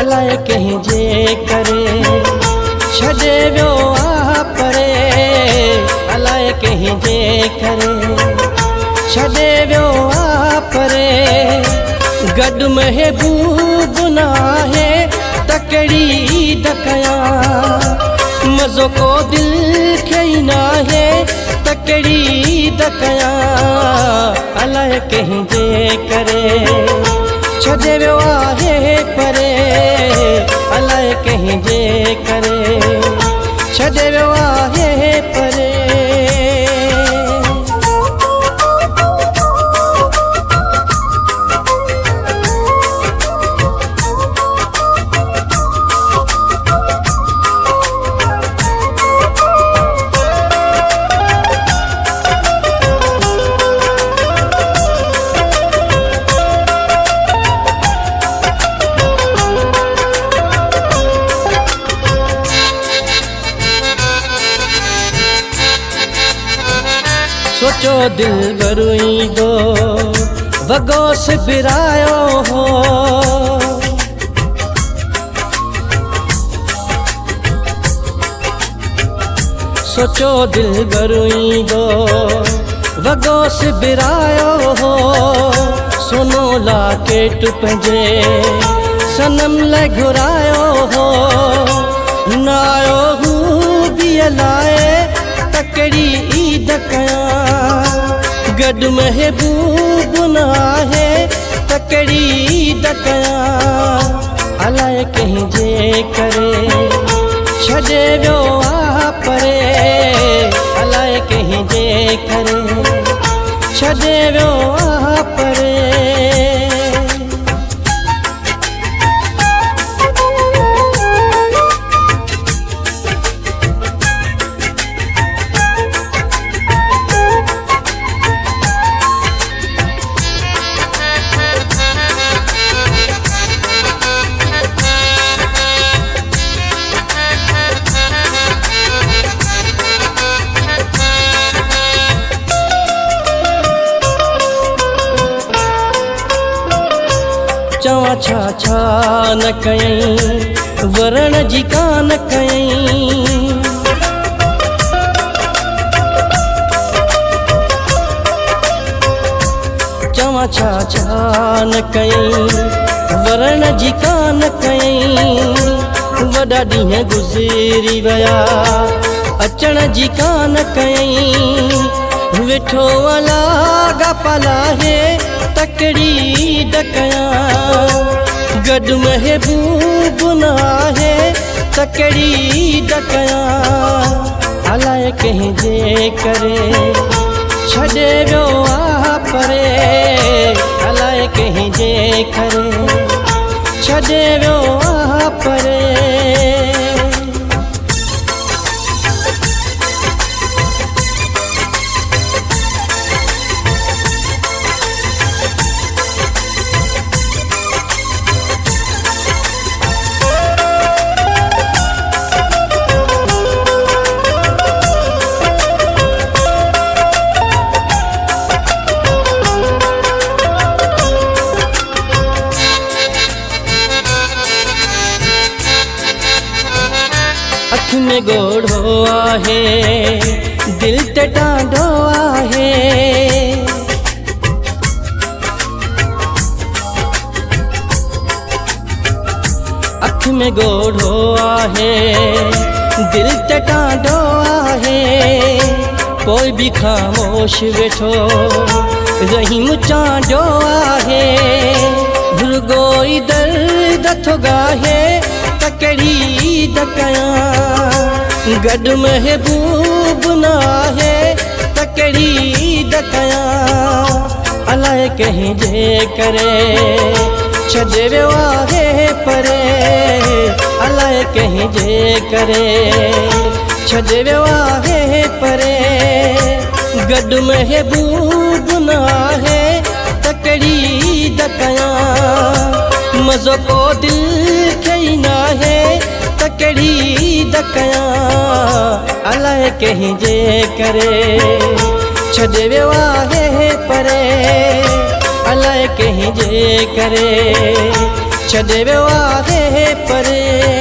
अलाए कंहिं जे करे छॾे वियो आहे परे, अलाए कंहिं जे करे छॾे वियो आहे परे। गॾु महबूब नाहे त कहिड़ी कयां, मज़ो को दिलि खे ई नाहे त कहिड़ी कयां। अलाए कंहिं जे करे छॾे वियो आहे परे, अलाए कंहिं जे करे छॾे वियो आहे परे। सोचो दिलबर ईंदो वॻो सिबरायो हो, सोचो दिलबर ईंदो वॻो सिबरायो हो। सोनो लाकेट पंहिंजे सनम लाइ घुरायो हो, न आयो हू ॿिए लाइ त कहिड़ी ईद कयां। गॾु महबूब नाहे त कहिड़ी ईद कयां। अलाए कंहिं जे करे छॾे वियो आहे परे, अलाए कंहिं जे करे छॾे वियो आहे परे। चवां छा छा न कयईं, वरण जी कान कयईं। चवां छा छा न कयईं, वरण जी कान कयईं। वॾा ॾींहं गुज़री विया, अचण जी कान कयईं। वेठो अलागा पलाहे त कहिड़ी कयां। गॾु महबूब नाहे त कहिड़ी कयां। अलाए कंहिं जे करे छॾे वियो आहे परे, अलाए कंहिं जे करे छॾे वियो आहे परे। अखि में ॻोढ़ो आहे, दिल ते टांडो आहे। अखि में ॻोढ़ो आहे, दिल ते टांडो आहे। कोई बि ख़ामोश वेठो रहीम चांडो आहे। रुॻो ई दर्द थो गाहे त कहिड़ी कयां। गॾु महबूब नाहे त कहिड़ी कयां। अलाए कंहिं जे करे छॾे वियो आहे परे, अलाए कंहिं जे करे छॾे वियो आहे परे। गॾु महबूब नाहे त कहिड़ी कयां। मज़ो को दिलि खे ई नाहे त कहिड़ी कयां। अलाए कंहिं जे करे छॾे वियो आहे परे, अलाए कंहिं जे करे छॾे वियो आहे परे